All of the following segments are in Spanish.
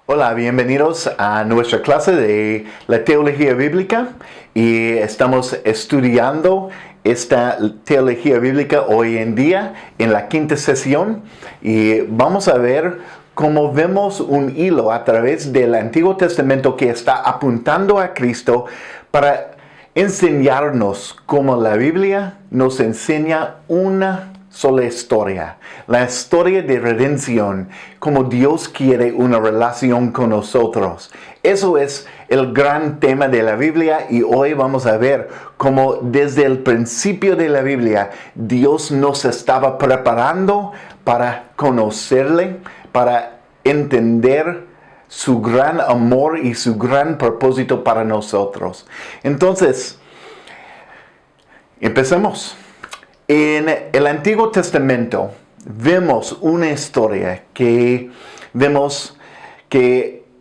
Hola, bienvenidos a nuestra clase de la teología bíblica y estamos estudiando esta teología bíblica hoy en día en la quinta sesión y vamos a ver cómo vemos un hilo a través del Antiguo Testamento que está apuntando a Cristo para enseñarnos cómo la Biblia nos enseña una sola historia, la historia de redención, como Dios quiere una relación con nosotros. Eso es el gran tema de la Biblia y hoy vamos a ver cómo desde el principio de la Biblia Dios nos estaba preparando para conocerle, para entender su gran amor y su gran propósito para nosotros. Entonces, empecemos. En el Antiguo Testamento vemos una historia que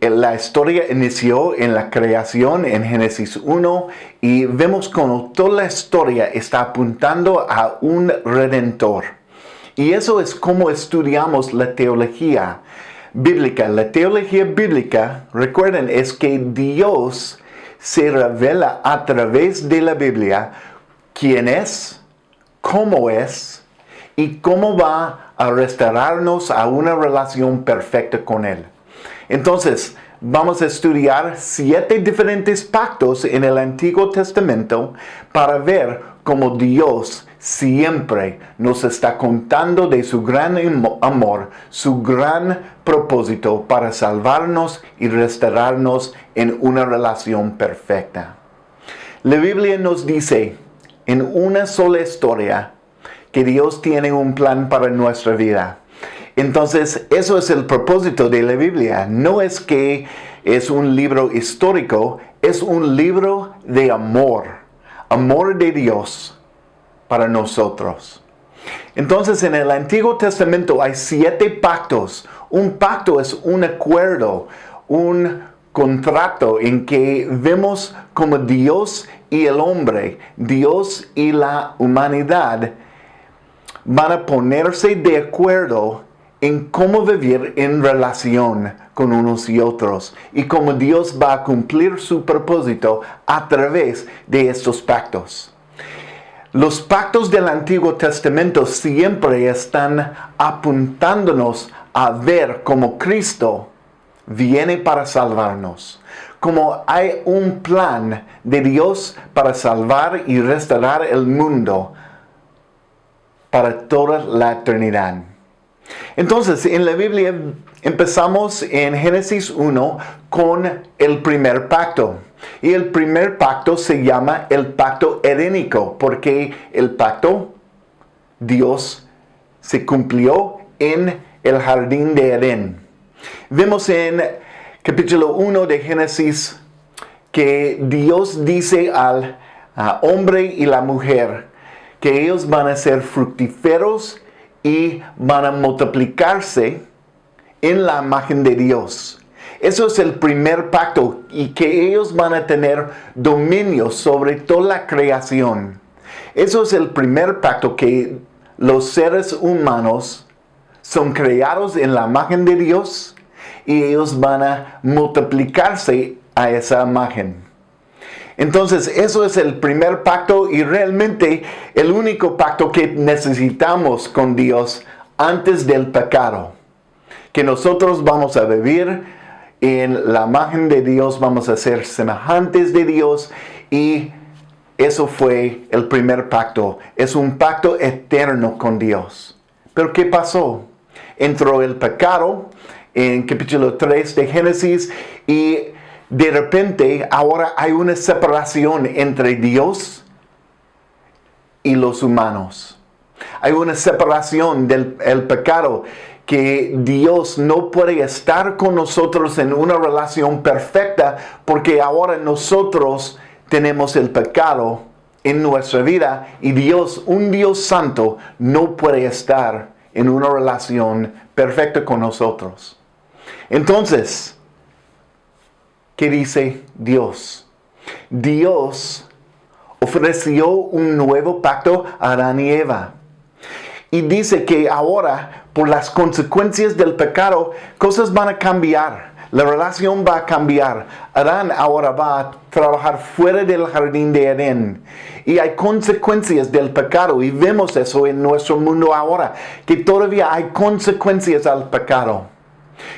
la historia inició en la creación en Génesis 1 y vemos cómo toda la historia está apuntando a un redentor. Y eso es como estudiamos la teología bíblica. La teología bíblica, recuerden, es que Dios se revela a través de la Biblia quién es, cómo es y cómo va a restaurarnos a una relación perfecta con Él. Entonces, vamos a estudiar 7 diferentes pactos en el Antiguo Testamento para ver cómo Dios siempre nos está contando de su gran amor, su gran propósito para salvarnos y restaurarnos en una relación perfecta. La Biblia nos dice en una sola historia que Dios tiene un plan para nuestra vida. Entonces, eso es el propósito de la Biblia. No es que es un libro histórico, es un libro de amor. Amor de Dios para nosotros. Entonces, en el Antiguo Testamento hay 7 pactos. Un pacto es un acuerdo, un contrato en que vemos como Dios y el hombre, Dios y la humanidad van a ponerse de acuerdo en cómo vivir en relación con unos y otros y cómo Dios va a cumplir su propósito a través de estos pactos. Los pactos del Antiguo Testamento siempre están apuntándonos a ver cómo Cristo viene para salvarnos. Como hay un plan de Dios para salvar y restaurar el mundo para toda la eternidad. Entonces, en la Biblia empezamos en Génesis 1 con el primer pacto. Y el primer pacto se llama el pacto edénico, porque el pacto Dios se cumplió en el jardín de Edén. Vemos en capítulo 1 de Génesis que Dios dice al hombre y la mujer que ellos van a ser fructíferos y van a multiplicarse en la imagen de Dios. Eso es el primer pacto y que ellos van a tener dominio sobre toda la creación. Eso es el primer pacto, que los seres humanos son creados en la imagen de Dios y ellos van a multiplicarse a esa imagen. Entonces, eso es el primer pacto y realmente el único pacto que necesitamos con Dios antes del pecado. Que nosotros vamos a vivir en la imagen de Dios, vamos a ser semejantes de Dios y eso fue el primer pacto. Es un pacto eterno con Dios. Pero ¿qué pasó? Entró el pecado en capítulo 3 de Génesis y de repente ahora hay una separación entre Dios y los humanos. Hay una separación del pecado, que Dios no puede estar con nosotros en una relación perfecta porque ahora nosotros tenemos el pecado en nuestra vida y Dios, un Dios santo, no puede estar en una relación perfecta con nosotros. Entonces, ¿qué dice Dios? Dios ofreció un nuevo pacto a Adán y Eva. Y dice que ahora, por las consecuencias del pecado, cosas van a cambiar. La relación va a cambiar. Adán ahora va a trabajar fuera del jardín de Edén. Y hay consecuencias del pecado. Y vemos eso en nuestro mundo ahora. Que todavía hay consecuencias al pecado.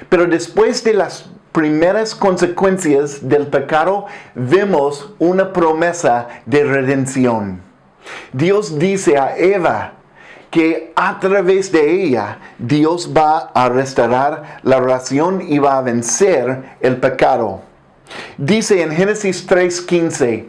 Pero después de las primeras consecuencias del pecado, vemos una promesa de redención. Dios dice a Eva que a través de ella Dios va a restaurar la relación y va a vencer el pecado. Dice en Génesis 3:15,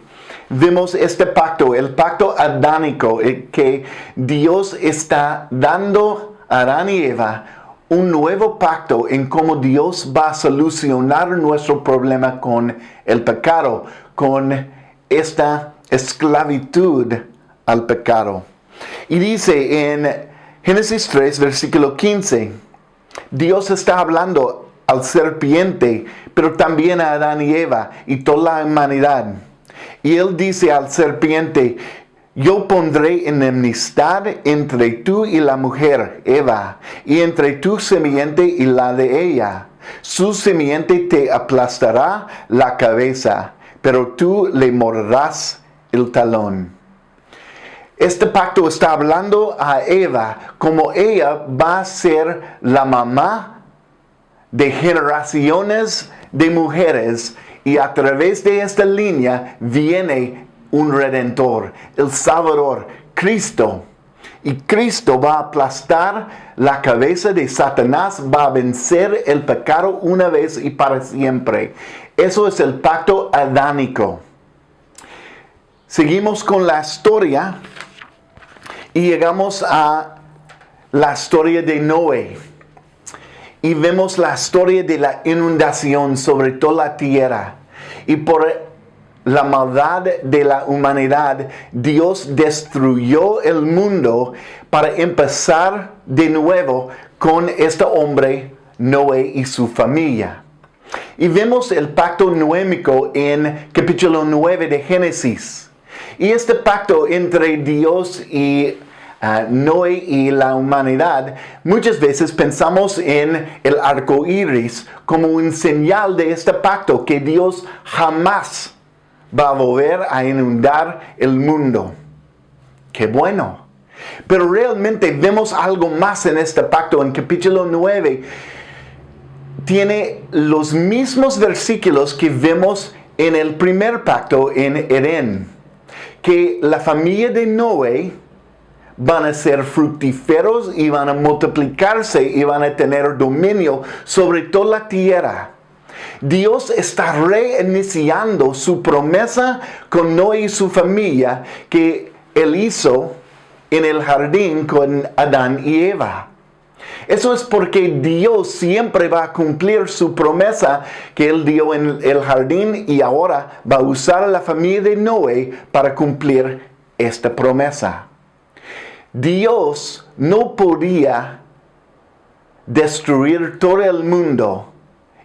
vemos este pacto, el pacto adánico, que Dios está dando a Adán y Eva un nuevo pacto en cómo Dios va a solucionar nuestro problema con el pecado, con esta esclavitud al pecado. Y dice en Génesis 3, versículo 15, Dios está hablando al serpiente, pero también a Adán y Eva y toda la humanidad. Y Él dice al serpiente, yo pondré enemistad entre tú y la mujer, Eva, y entre tu simiente y la de ella. Su simiente te aplastará la cabeza, pero tú le morderás el talón. Este pacto está hablando a Eva como ella va a ser la mamá de generaciones de mujeres y a través de esta línea viene un redentor, el Salvador, Cristo. Y Cristo va a aplastar la cabeza de Satanás, va a vencer el pecado una vez y para siempre. Eso es el pacto adánico. Seguimos con la historia y llegamos a la historia de Noé. Y vemos la historia de la inundación sobre toda la tierra. Y por la maldad de la humanidad, Dios destruyó el mundo para empezar de nuevo con este hombre, Noé y su familia. Y vemos el pacto noémico en capítulo 9 de Génesis. Y este pacto entre Dios y Noé y la humanidad, muchas veces pensamos en el arco iris como un señal de este pacto, que Dios jamás va a volver a inundar el mundo. ¡Qué bueno! Pero realmente vemos algo más en este pacto. En capítulo 9 tiene los mismos versículos que vemos en el primer pacto en Edén. Que la familia de Noé van a ser fructíferos y van a multiplicarse y van a tener dominio sobre toda la tierra. Dios está reiniciando su promesa con Noé y su familia que Él hizo en el jardín con Adán y Eva. Eso es porque Dios siempre va a cumplir su promesa que Él dio en el jardín y ahora va a usar a la familia de Noé para cumplir esta promesa. Dios no podía destruir todo el mundo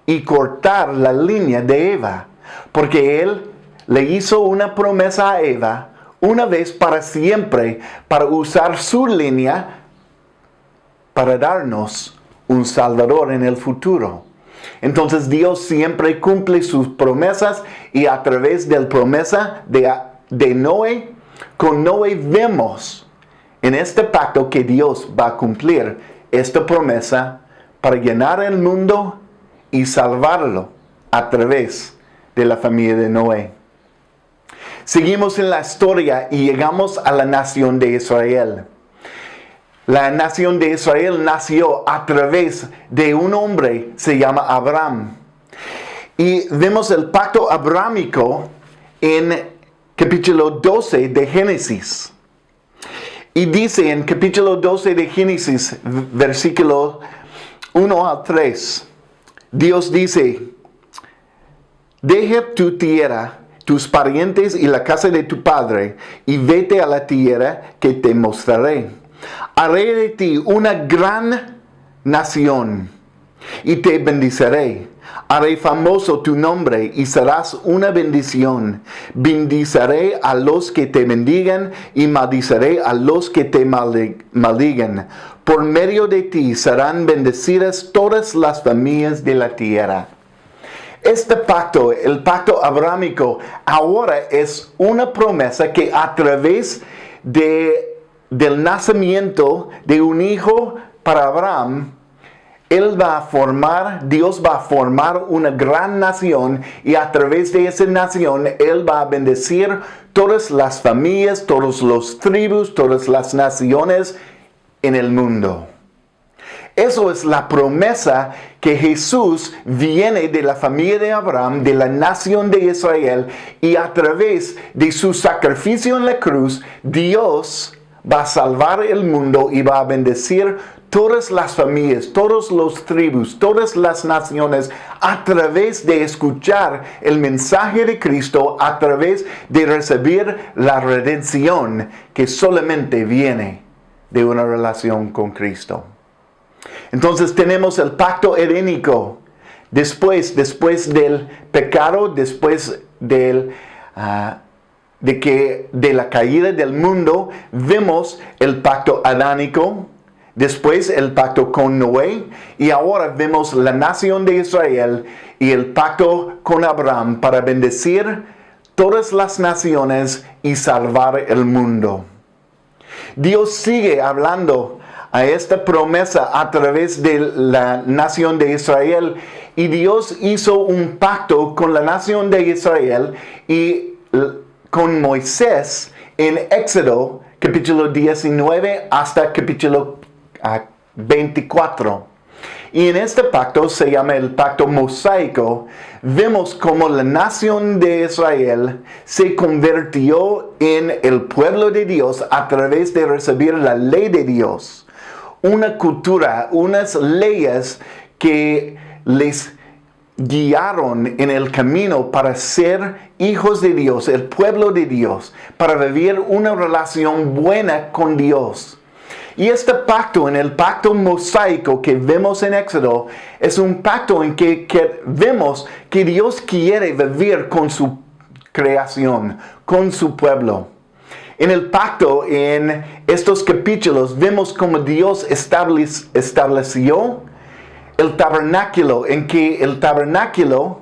y cortar la línea de Eva, porque Él le hizo una promesa a Eva una vez para siempre para usar su línea para darnos un Salvador en el futuro. Entonces Dios siempre cumple sus promesas y a través de la promesa de Noé, con Noé vemos en este pacto que Dios va a cumplir esta promesa para llenar el mundo y salvarlo a través de la familia de Noé. Seguimos en la historia y llegamos a la nación de Israel. La nación de Israel nació a través de un hombre, se llama Abraham. Y vemos el pacto abrámico en capítulo 12 de Génesis. Y dice en capítulo 12 de Génesis, versículo 1 al 3, Dios dice, deja tu tierra, tus parientes y la casa de tu padre, y vete a la tierra que te mostraré. Haré de ti una gran nación, y te bendiciré. Haré famoso tu nombre y serás una bendición. Bendiciré a los que te bendigan y maldiciré a los que te maldigan. Por medio de ti serán bendecidas todas las familias de la tierra. Este pacto, el pacto abrámico, ahora es una promesa que a través del nacimiento de un hijo para Abraham, Dios va a formar una gran nación y a través de esa nación Él va a bendecir todas las familias, todas las tribus, todas las naciones en el mundo. Eso es la promesa que Jesús viene de la familia de Abraham, de la nación de Israel, y a través de su sacrificio en la cruz, Dios va a salvar el mundo y va a bendecir todas las familias, todas las tribus, todas las naciones a través de escuchar el mensaje de Cristo, a través de recibir la redención que solamente viene de una relación con Cristo. Entonces tenemos el pacto edénico. Después del pecado, después de la caída del mundo, vemos el pacto adánico, después el pacto con Noé, y ahora vemos la nación de Israel y el pacto con Abraham para bendecir todas las naciones y salvar el mundo. Dios sigue hablando a esta promesa a través de la nación de Israel, y Dios hizo un pacto con la nación de Israel y con Moisés en Éxodo capítulo 19 hasta capítulo 24. Y en este pacto, se llama el pacto mosaico, vemos cómo la nación de Israel se convirtió en el pueblo de Dios a través de recibir la ley de Dios. Una cultura, unas leyes que les guiaron en el camino para ser hijos de Dios, el pueblo de Dios, para vivir una relación buena con Dios. Y este pacto, en el pacto mosaico que vemos en Éxodo, es un pacto en que vemos que Dios quiere vivir con su creación, con su pueblo. En el pacto, en estos capítulos, vemos cómo Dios estableció el tabernáculo, en que el tabernáculo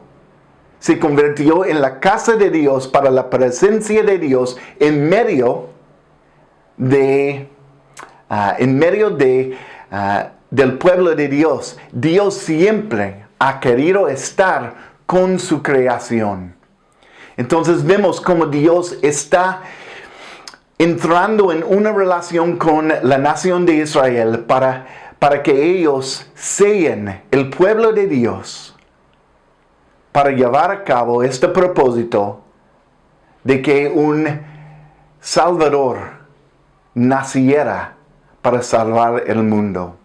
se convirtió en la casa de Dios para la presencia de Dios en medio del pueblo de Dios. Dios siempre ha querido estar con su creación. Entonces vemos cómo Dios está entrando en una relación con la nación de Israel para que ellos sean el pueblo de Dios, para llevar a cabo este propósito de que un Salvador naciera para salvar el mundo.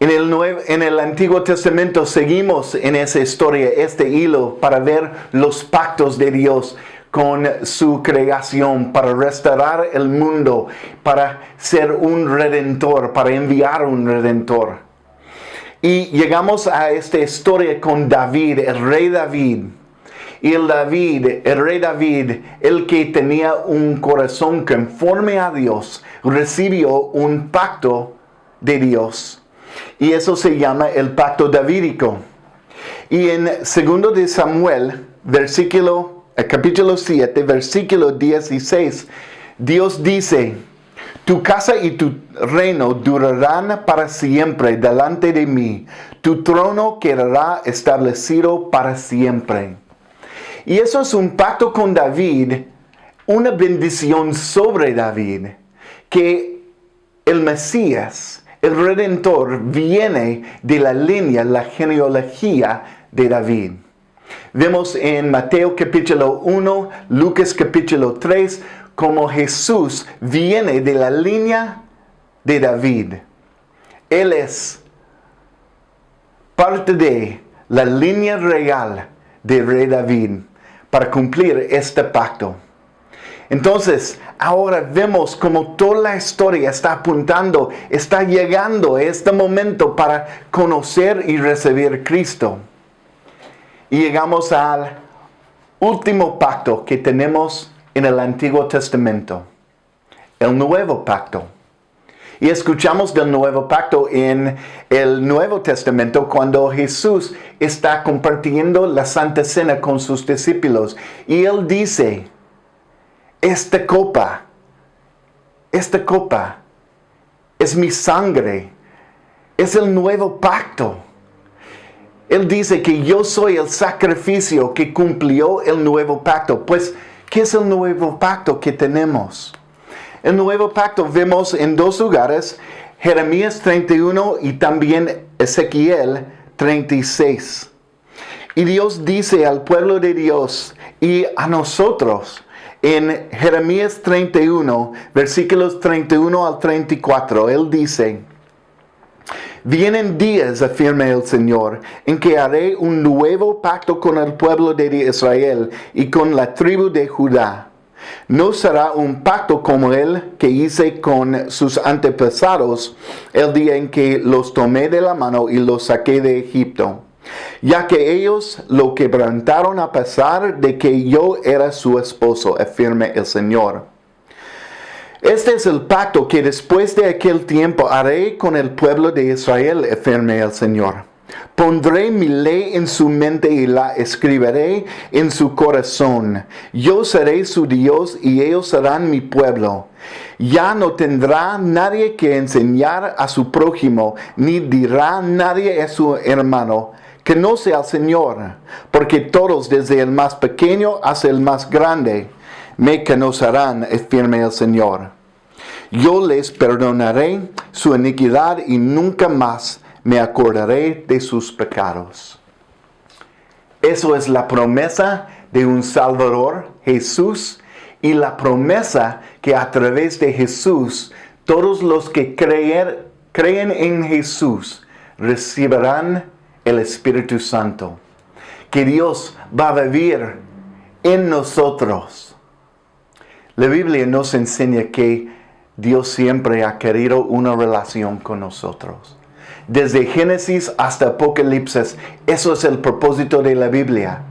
En el Antiguo Testamento seguimos en esa historia, este hilo, para ver los pactos de Dios con su creación, para restaurar el mundo, para ser un redentor, para enviar un redentor. Y llegamos a esta historia con David, el rey David. Y el rey David, el que tenía un corazón conforme a Dios, recibió un pacto de Dios. Y eso se llama el pacto davídico. Y en 2 de Samuel, capítulo 7, versículo 16, Dios dice: tu casa y tu reino durarán para siempre delante de mí. Tu trono quedará establecido para siempre. Y eso es un pacto con David, una bendición sobre David, que el Mesías, el Redentor, viene de la línea, la genealogía de David. Vemos en Mateo capítulo 1, Lucas capítulo 3, como Jesús viene de la línea de David. Él es parte de la línea real de rey David para cumplir este pacto. Entonces, ahora vemos como toda la historia está apuntando, está llegando a este momento para conocer y recibir Cristo. Y llegamos al último pacto que tenemos en el Antiguo Testamento, el Nuevo Pacto. Y escuchamos del nuevo pacto en el Nuevo Testamento cuando Jesús está compartiendo la Santa Cena con sus discípulos. Y Él dice, esta copa es mi sangre, es el nuevo pacto. Él dice que yo soy el sacrificio que cumplió el nuevo pacto. Pues, ¿qué es el nuevo pacto que tenemos? El nuevo pacto vemos en dos lugares, Jeremías 31 y también Ezequiel 36. Y Dios dice al pueblo de Dios y a nosotros en Jeremías 31, versículos 31 al 34, Él dice, vienen días, afirma el Señor, en que haré un nuevo pacto con el pueblo de Israel y con la tribu de Judá. No será un pacto como el que hice con sus antepasados el día en que los tomé de la mano y los saqué de Egipto, ya que ellos lo quebrantaron a pesar de que yo era su esposo, afirma el Señor. Este es el pacto que después de aquel tiempo haré con el pueblo de Israel, afirma el Señor. Pondré mi ley en su mente y la escribiré en su corazón. Yo seré su Dios y ellos serán mi pueblo. Ya no tendrá nadie que enseñar a su prójimo, ni dirá nadie a su hermano, que no sea el Señor, porque todos, desde el más pequeño hasta el más grande, me conocerán, afirma el Señor. Yo les perdonaré su iniquidad y nunca más me acordaré de sus pecados. Eso es la promesa de un Salvador, Jesús, y la promesa que a través de Jesús, todos los que creen en Jesús recibirán el Espíritu Santo, que Dios va a vivir en nosotros. La Biblia nos enseña que Dios siempre ha querido una relación con nosotros. Desde Génesis hasta Apocalipsis, eso es el propósito de la Biblia.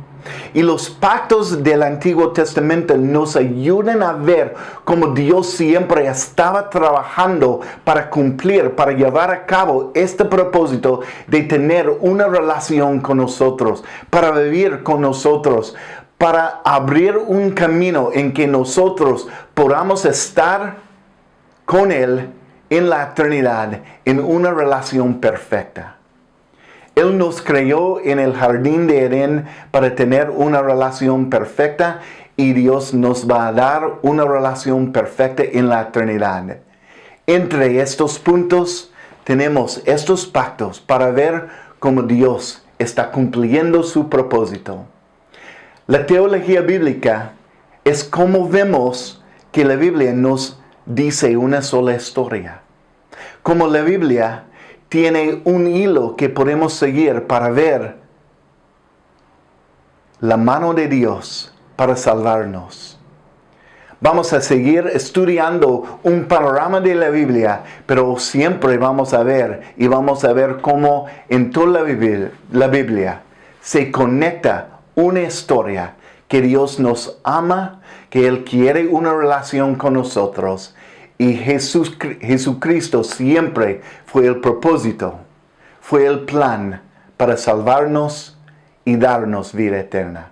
Y los pactos del Antiguo Testamento nos ayudan a ver cómo Dios siempre estaba trabajando para cumplir, para llevar a cabo este propósito de tener una relación con nosotros, para vivir con nosotros, para abrir un camino en que nosotros podamos estar con Él en la eternidad, en una relación perfecta. Él nos creó en el jardín de Edén para tener una relación perfecta y Dios nos va a dar una relación perfecta en la eternidad. Entre estos puntos tenemos estos pactos para ver cómo Dios está cumpliendo su propósito. La teología bíblica es como vemos que la Biblia nos dice una sola historia. Como la Biblia tiene un hilo que podemos seguir para ver la mano de Dios para salvarnos. Vamos a seguir estudiando un panorama de la Biblia, pero siempre vamos a ver cómo en toda la Biblia se conecta una historia que Dios nos ama, que Él quiere una relación con nosotros. Y Jesucristo siempre fue el propósito, fue el plan para salvarnos y darnos vida eterna.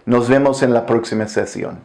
Nos vemos en la próxima sesión.